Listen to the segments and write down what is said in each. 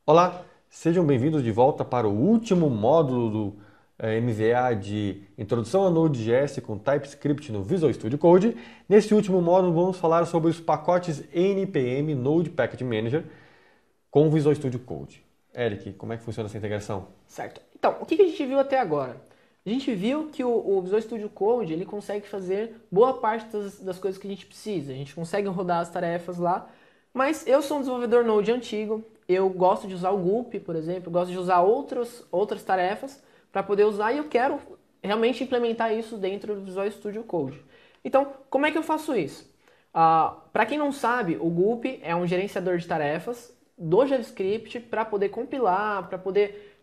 Olá, sejam bem-vindos de volta para o último módulo do MVA de Introdução a Node.js com TypeScript no Visual Studio Code. Nesse último módulo vamos falar sobre os pacotes NPM Node Package Manager com o Visual Studio Code. Eric, como é que funciona essa integração? Certo. Então, o que a gente viu até agora? A gente viu que o Visual Studio Code ele consegue fazer boa parte das coisas que a gente precisa. A gente consegue rodar as tarefas lá, mas eu sou um desenvolvedor Node antigo, eu gosto de usar o Gulp, por exemplo, gosto de usar outras tarefas para poder usar e eu quero realmente implementar isso dentro do Visual Studio Code. Então, como é que eu faço isso? Para quem não sabe, o Gulp é um gerenciador de tarefas do JavaScript para poder compilar, para poder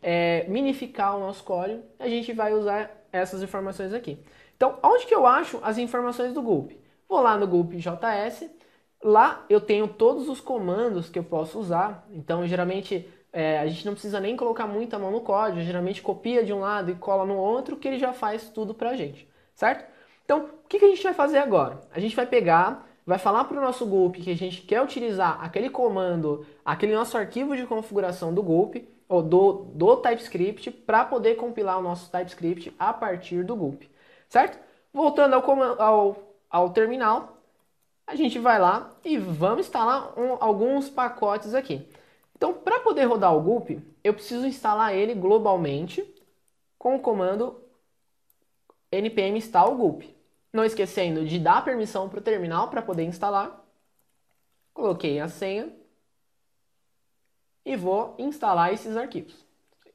minificar o nosso código. A gente vai usar essas informações aqui. Então, onde que eu acho as informações do Gulp? Vou lá no Gulp.js, lá eu tenho todos os comandos que eu posso usar. Então, geralmente, a gente não precisa nem colocar muita mão no código, geralmente copia de um lado e cola no outro, que ele já faz tudo pra gente, certo? Então, o que a gente vai fazer agora? A gente vai pegar, vai falar para o nosso Gulp que a gente quer utilizar aquele comando, aquele nosso arquivo de configuração do Gulp, ou do TypeScript, para poder compilar o nosso TypeScript a partir do Gulp, certo? Voltando ao terminal, a gente vai lá e vamos instalar alguns pacotes aqui. Então, para poder rodar o Gulp, eu preciso instalar ele globalmente com o comando npm install gulp. Não esquecendo de dar permissão para o terminal para poder instalar. Coloquei a senha e vou instalar esses arquivos.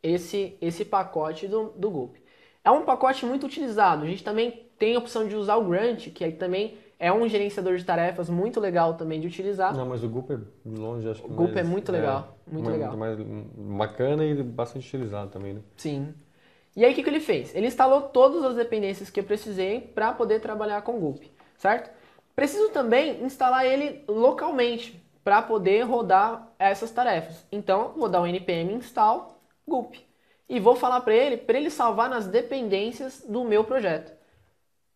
Esse pacote do Gulp. É um pacote muito utilizado. A gente também tem a opção de usar o Grunt, que aí também é um gerenciador de tarefas muito legal também de utilizar. Não, mas o Gulp é de longe, acho O que Gulp é mais, muito legal, muito muito legal. mais bacana e bastante utilizado também, né? Sim. E aí o que ele fez? Ele instalou todas as dependências que eu precisei para poder trabalhar com o Gulp, certo? Preciso também instalar ele localmente para poder rodar essas tarefas. Então, vou dar o npm install gulp e vou falar para ele salvar nas dependências do meu projeto.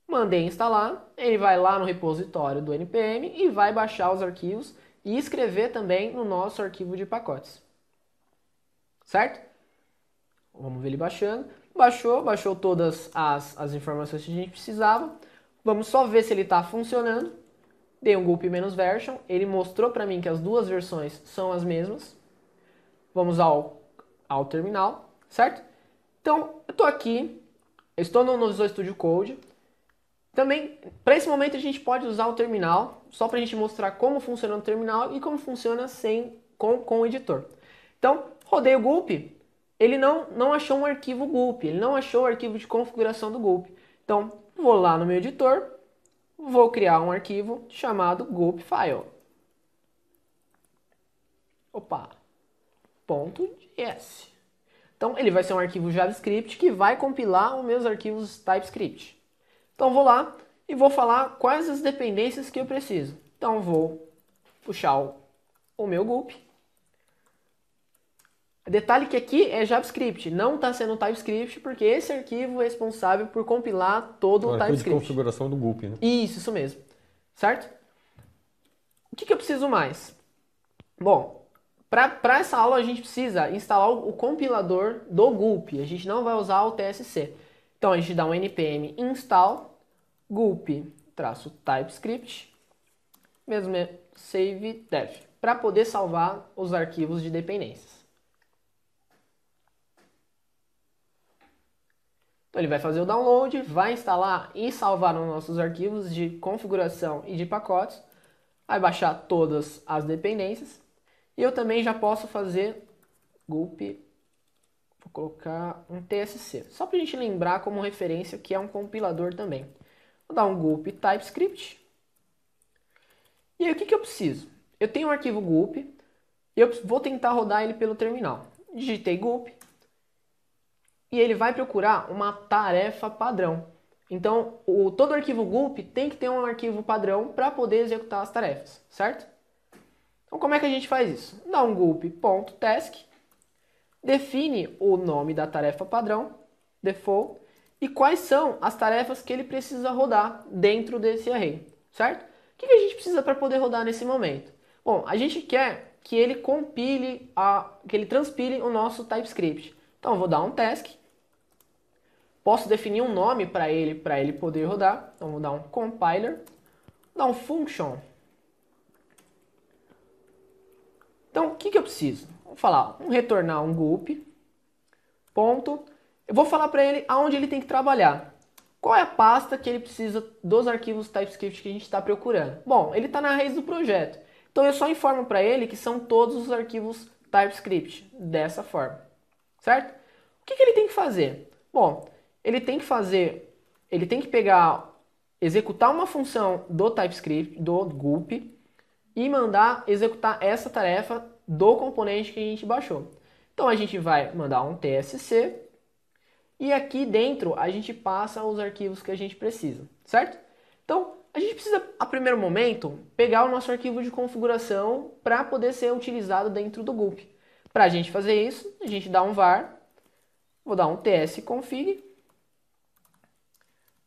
Mandei instalar, ele vai lá no repositório do npm e vai baixar os arquivos e escrever também no nosso arquivo de pacotes, certo? Vamos ver ele baixando. Baixou todas as informações que a gente precisava. Vamos só ver se ele está funcionando. Dei um gulp-version. Ele mostrou para mim que as duas versões são as mesmas. Vamos ao terminal, certo? Então, eu estou aqui. Eu estou no Visual Studio Code. Também, para esse momento, a gente pode usar o terminal, só para a gente mostrar como funciona o terminal e como funciona com o editor. Então, rodei o Gulp, ele não achou um arquivo Gulp, ele não achou o arquivo de configuração do Gulp. Então, vou lá no meu editor, vou criar um arquivo chamado Gulp File. Opa, .js. Então, ele vai ser um arquivo JavaScript que vai compilar os meus arquivos TypeScript. Então, vou lá e vou falar quais as dependências que eu preciso. Então, vou puxar o meu Gulp. Detalhe que aqui é JavaScript, não está sendo TypeScript, porque esse arquivo é responsável por compilar todo O o arquivo de TypeScript. configuração do Gulp, né? Isso mesmo. Certo? O que eu preciso mais? Bom, para essa aula a gente precisa instalar o compilador do Gulp. A gente não vai usar o TSC. Então a gente dá um npm install gulp-typescript, mesmo save dev, para poder salvar os arquivos de dependências. Então ele vai fazer o download, vai instalar e salvar os nossos arquivos de configuração e de pacotes, vai baixar todas as dependências. E eu também já posso fazer gulp, vou colocar um TSC, só para a gente lembrar como referência que é um compilador também. Vou dar um gulp TypeScript. E aí o que eu preciso? Eu tenho um arquivo gulp, e eu vou tentar rodar ele pelo terminal. Digitei gulp, e ele vai procurar uma tarefa padrão. Então, todo arquivo gulp tem que ter um arquivo padrão para poder executar as tarefas, certo? Então, como é que a gente faz isso? Dá um gulp.task, define o nome da tarefa padrão, default, e quais são as tarefas que ele precisa rodar dentro desse array, certo? O que a gente precisa para poder rodar nesse momento? Bom, a gente quer que ele compile, que ele transpile o nosso TypeScript. Então eu vou dar um task, posso definir um nome para ele poder rodar. Então vou dar um compiler, vou dar um function. Então o que eu preciso? Vou falar, retornar um gulp, ponto. Eu vou falar para ele aonde ele tem que trabalhar. Qual é a pasta que ele precisa dos arquivos TypeScript que a gente está procurando? Bom, ele está na raiz do projeto. Então eu só informo para ele que são todos os arquivos TypeScript, dessa forma. Certo? O que ele tem que fazer? Bom, ele tem que executar uma função do TypeScript, do gulp, e mandar executar essa tarefa do componente que a gente baixou. Então a gente vai mandar um tsc, e aqui dentro a gente passa os arquivos que a gente precisa, certo? Então a gente precisa, a primeiro momento, pegar o nosso arquivo de configuração para poder ser utilizado dentro do gulp. Para a gente fazer isso, a gente dá um var, vou dar um tsconfig,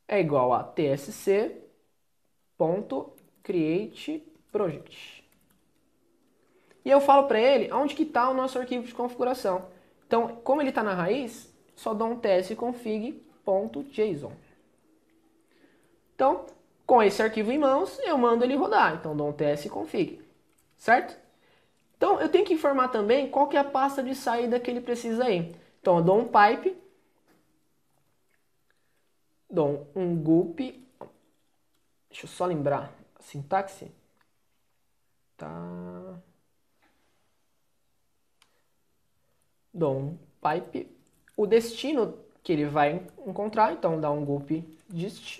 é igual a tsc.createProject. E eu falo para ele onde que está o nosso arquivo de configuração. Então, como ele está na raiz, só dou um tsconfig.json. Então, com esse arquivo em mãos, eu mando ele rodar. Então, dou um tsconfig, certo? Então, eu tenho que informar também qual que é a pasta de saída que ele precisa ir. Então, eu dou um pipe, dou um gulp, deixa eu só lembrar a sintaxe. Tá. Dou um pipe, o destino que ele vai encontrar, então dá um gulp dist.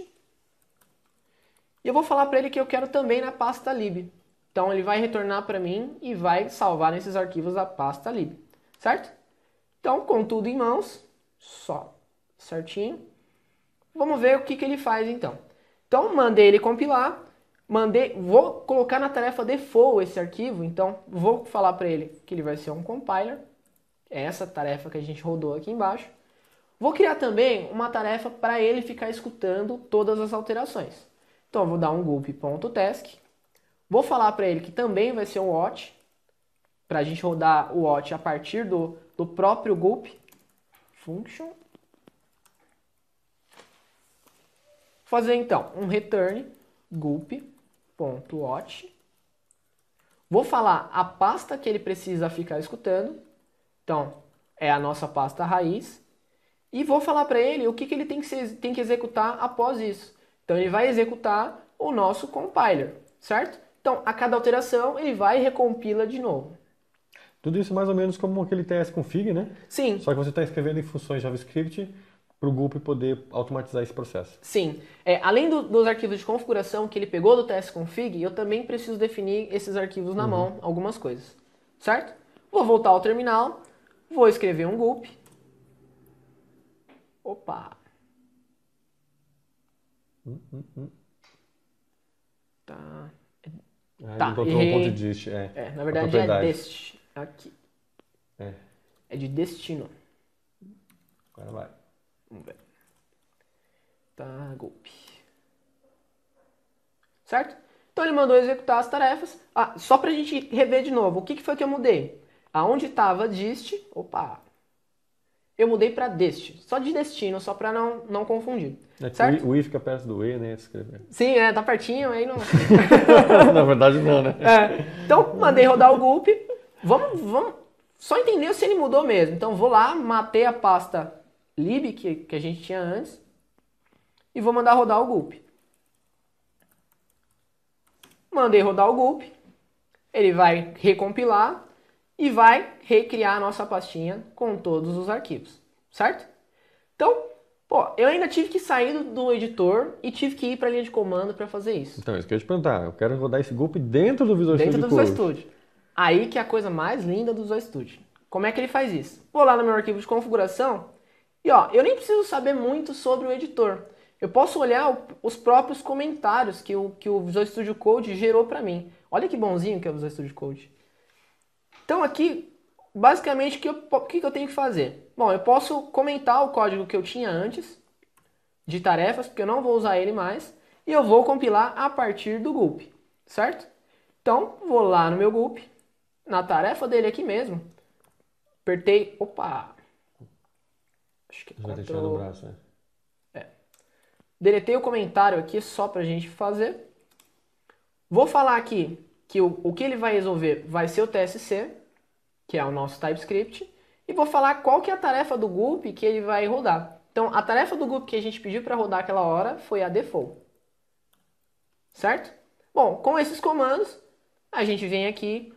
E eu vou falar para ele que eu quero também na pasta lib. Então ele vai retornar para mim e vai salvar nesses arquivos a pasta lib, certo? Então, com tudo em mãos, só certinho. Vamos ver o que ele faz então. Então, mandei ele compilar, vou colocar na tarefa default esse arquivo, então vou falar para ele que ele vai ser um compiler. É essa tarefa que a gente rodou aqui embaixo. Vou criar também uma tarefa para ele ficar escutando todas as alterações. Então, eu vou dar um gulp.task. Vou falar para ele que também vai ser um watch, para a gente rodar o watch a partir do próprio gulp. Function. Fazer então um return gulp.watch. Vou falar a pasta que ele precisa ficar escutando. Então, é a nossa pasta raiz. E vou falar para ele o que ele tem que executar após isso. Então, ele vai executar o nosso compiler, certo? Então, a cada alteração, ele vai e recompila de novo. Tudo isso mais ou menos como aquele tsconfig, né? Sim. Só que você está escrevendo em funções JavaScript para o gulp poder automatizar esse processo. Sim. Além dos arquivos de configuração que ele pegou do tsconfig, eu também preciso definir esses arquivos na mão, algumas coisas, certo? Vou voltar ao terminal, vou escrever um gulp. Opa! Tá. Ele botou um ponto de dist. Na verdade é dest. Aqui. É de destino. Agora vai. Vamos ver. Tá, gulp. Certo? Então ele mandou executar as tarefas. Só pra gente rever de novo. O que foi que eu mudei? Aonde estava dist, eu mudei para dest. Só de destino, só para não confundir. Certo? O i fica perto do e, né? Escrever. Sim, tá pertinho, aí não... Na verdade não, né? Então, mandei rodar o gulp. Vamos só entender se ele mudou mesmo. Então, vou lá, matei a pasta lib que a gente tinha antes e vou mandar rodar o gulp. Mandei rodar o gulp. Ele vai recompilar e vai recriar a nossa pastinha com todos os arquivos, certo? Então, eu ainda tive que sair do editor e tive que ir para a linha de comando para fazer isso. Então, isso que eu ia te perguntar. Eu quero rodar esse gulp dentro do Visual Studio Dentro do Visual Studio. Aí que é a coisa mais linda do Visual Studio. Como é que ele faz isso? Vou lá no meu arquivo de configuração e eu nem preciso saber muito sobre o editor. Eu posso olhar os próprios comentários que o Visual Studio Code gerou para mim. Olha que bonzinho que é o Visual Studio Code. Então aqui, basicamente, o que eu tenho que fazer? Bom, eu posso comentar o código que eu tinha antes de tarefas, porque eu não vou usar ele mais, e eu vou compilar a partir do gulp, certo? Então, vou lá no meu gulp, na tarefa dele aqui mesmo. Apertei, opa, acho que é Já tem tirado o Ctrl. braço, né? Deletei o comentário aqui só pra gente fazer. Vou falar aqui que o que ele vai resolver vai ser o TSC, que é o nosso TypeScript, e vou falar qual que é a tarefa do Gulp que ele vai rodar. Então, a tarefa do Gulp que a gente pediu para rodar aquela hora foi a default. Certo? Bom, com esses comandos, a gente vem aqui,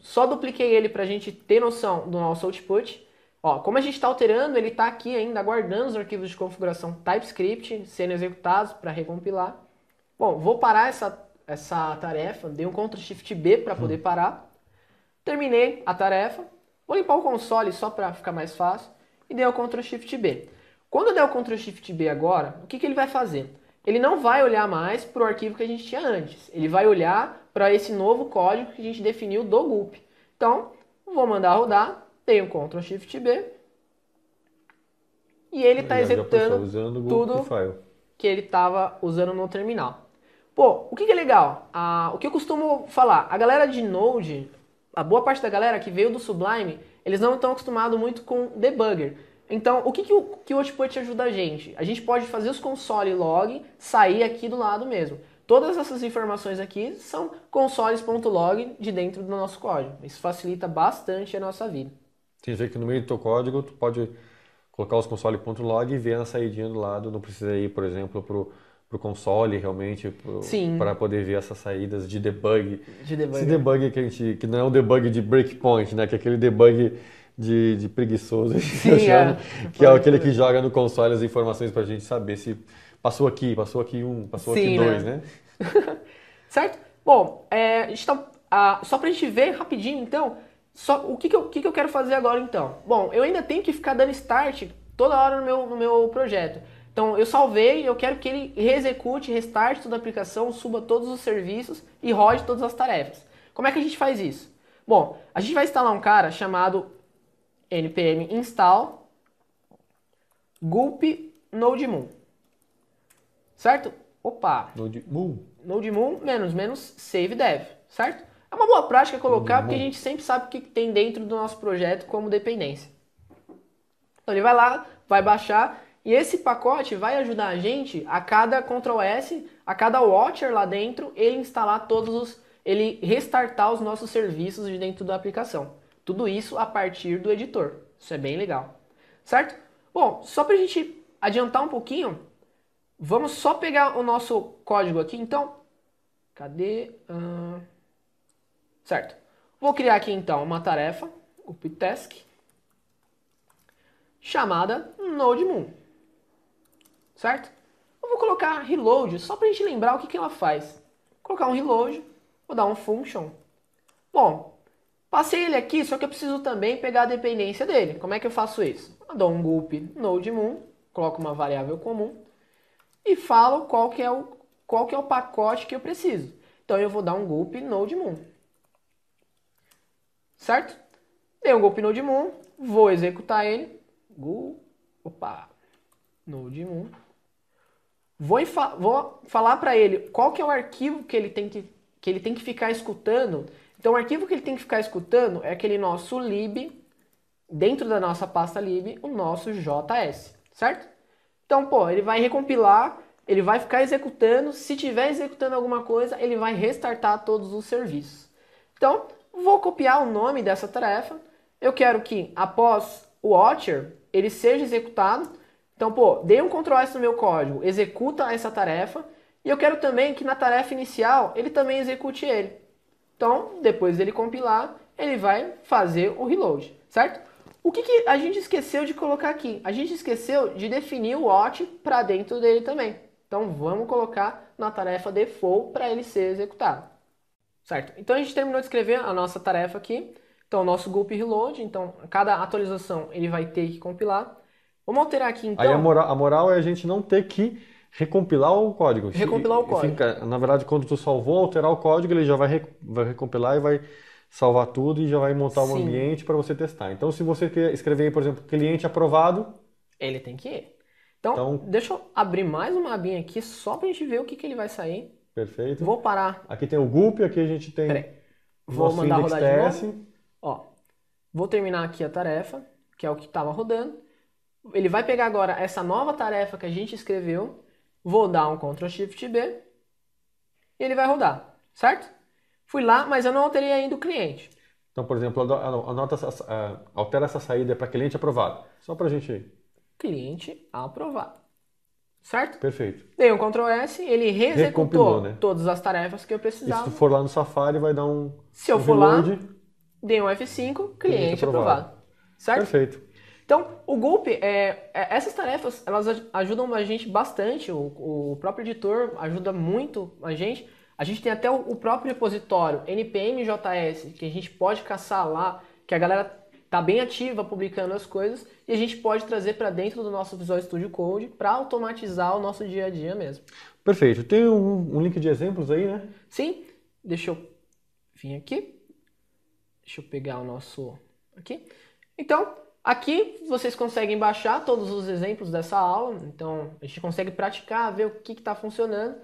só dupliquei ele para a gente ter noção do nosso output. Ó, como a gente está alterando, ele está aqui ainda aguardando os arquivos de configuração TypeScript sendo executados para recompilar. Bom, vou parar essa tarefa, dei um Ctrl Shift B para poder parar. Terminei a tarefa, vou limpar o console só para ficar mais fácil e dei o Ctrl Shift B. Quando eu der o Ctrl Shift B agora, o que ele vai fazer? Ele não vai olhar mais para o arquivo que a gente tinha antes, ele vai olhar para esse novo código que a gente definiu do Gulp. Então, vou mandar rodar, dei um Ctrl Shift B e ele está executando tudo que ele estava usando no terminal. Pô, o que é legal? O que eu costumo falar, a galera de Node, a boa parte da galera que veio do Sublime, eles não estão acostumados muito com debugger. Então, o que o Output ajuda a gente? A gente pode fazer os console log sair aqui do lado mesmo. Todas essas informações aqui são consoles.log de dentro do nosso código. Isso facilita bastante a nossa vida. Quer dizer que no meio do teu código, tu pode colocar os console.log e ver na saidinha do lado, não precisa ir, por exemplo, pro console realmente, para poder ver essas saídas de debug. Esse debug que não é um debug de breakpoint, né? Que é aquele debug de preguiçoso, Sim, que é aquele que joga no console as informações pra gente saber se passou aqui um, passou aqui dois, né? Certo? Bom, só pra gente ver rapidinho, então, o que eu quero fazer agora, então? Bom, eu ainda tenho que ficar dando start toda hora no meu projeto. Então, eu salvei, eu quero que ele reexecute, restarte toda a aplicação, suba todos os serviços e rode todas as tarefas. Como é que a gente faz isso? Bom, a gente vai instalar um cara chamado npm install gulp nodemoon. Certo? Opa! Nodemoon menos save dev. Certo? É uma boa prática colocar, porque a gente sempre sabe o que tem dentro do nosso projeto como dependência. Então, ele vai lá, vai baixar. E esse pacote vai ajudar a gente a cada Ctrl S, a cada watcher lá dentro, ele instalar ele restartar os nossos serviços de dentro da aplicação. Tudo isso a partir do editor. Isso é bem legal. Certo? Bom, só para a gente adiantar um pouquinho, vamos só pegar o nosso código aqui, então. Cadê? Certo. Vou criar aqui, então, uma tarefa, uptask, chamada nodemoon. Certo? Eu vou colocar reload só para a gente lembrar o que ela faz. Vou colocar um reload, vou dar um function. Bom, passei ele aqui, só que eu preciso também pegar a dependência dele. Como é que eu faço isso? Eu dou um gulp nodemoon, coloco uma variável comum e falo qual que é o pacote que eu preciso. Então eu vou dar um gulp nodemoon. Certo? Dei um gulp nodemoon, vou executar ele. Nodemoon. Vou falar para ele qual que é o arquivo que ele tem que ficar escutando. Então, o arquivo que ele tem que ficar escutando é aquele nosso lib, dentro da nossa pasta lib, o nosso JS, certo? Então, ele vai recompilar, ele vai ficar executando. Se estiver executando alguma coisa, ele vai restartar todos os serviços. Então, vou copiar o nome dessa tarefa. Eu quero que, após o watcher, ele seja executado. Então, dei um Ctrl S no meu código, executa essa tarefa, e eu quero também que na tarefa inicial ele também execute ele. Então, depois dele compilar, ele vai fazer o reload, certo? O que a gente esqueceu de colocar aqui? A gente esqueceu de definir o watch para dentro dele também. Então, vamos colocar na tarefa default para ele ser executado, certo? Então, a gente terminou de escrever a nossa tarefa aqui. Então, o nosso gulp reload, então, cada atualização ele vai ter que compilar. Vamos alterar aqui, então. Aí a moral é a gente não ter que recompilar o código. Recompilar o código. Na verdade, quando tu salvou, alterar o código, ele já vai recompilar e vai salvar tudo e já vai montar um ambiente para você testar. Então, se você quer escrever aí, por exemplo, cliente aprovado... Ele tem que ir. Então, deixa eu abrir mais uma abinha aqui só para a gente ver o que ele vai sair. Perfeito. Vou parar. Aqui tem o gulp, aqui a gente tem... Peraí. Vou nosso mandar index rodar de TS. novo. Ó, vou terminar aqui a tarefa, que é o que estava rodando. Ele vai pegar agora essa nova tarefa que a gente escreveu, vou dar um Ctrl Shift B e ele vai rodar, certo? Fui lá, mas eu não alterei ainda o cliente. Então, por exemplo, altera essa saída para cliente aprovado. Só para a gente... Cliente aprovado. Certo? Perfeito. Dei um Ctrl S, ele reexecutou Recompilou, né? todas as tarefas que eu E precisava. se tu for lá no Safari, vai dar um Se eu for reload. lá, dei um F5, cliente aprovado. Certo? Perfeito. Então, o Gulp, essas tarefas, elas ajudam a gente bastante, o próprio editor ajuda muito a gente. A gente tem até o próprio repositório npm.js, que a gente pode caçar lá, que a galera tá bem ativa publicando as coisas, e a gente pode trazer para dentro do nosso Visual Studio Code para automatizar o nosso dia a dia mesmo. Perfeito. Tem um link de exemplos aí, né? Sim, deixa eu vir aqui. Deixa eu pegar o nosso aqui. Então, aqui vocês conseguem baixar todos os exemplos dessa aula. Então, a gente consegue praticar, ver o que está funcionando.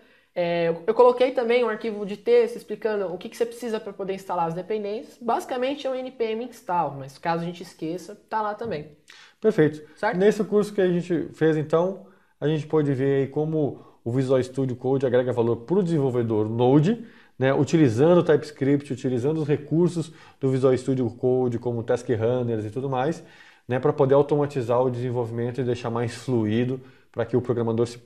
Eu coloquei também um arquivo de texto explicando o que você precisa para poder instalar as dependências. Basicamente é um npm install, mas caso a gente esqueça, está lá também. Perfeito. Certo? Nesse curso que a gente fez, então, a gente pode ver aí como o Visual Studio Code agrega valor para o desenvolvedor Node, né, utilizando o TypeScript, utilizando os recursos do Visual Studio Code, como Task Runners e tudo mais, né, para poder automatizar o desenvolvimento e deixar mais fluido, para que o programador se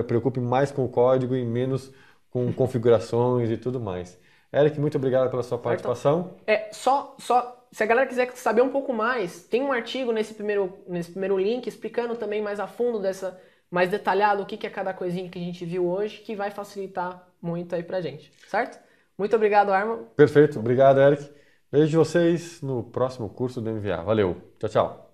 preocupe mais com o código e menos com configurações e tudo mais. Eric, muito obrigado pela sua participação. Se a galera quiser saber um pouco mais, tem um artigo nesse primeiro link explicando também mais a fundo, mais detalhado o que é cada coisinha que a gente viu hoje, que vai facilitar muito aí pra gente, certo? Muito obrigado, Arma. Perfeito, obrigado, Eric. Vejo vocês no próximo curso do MVA. Valeu, tchau, tchau.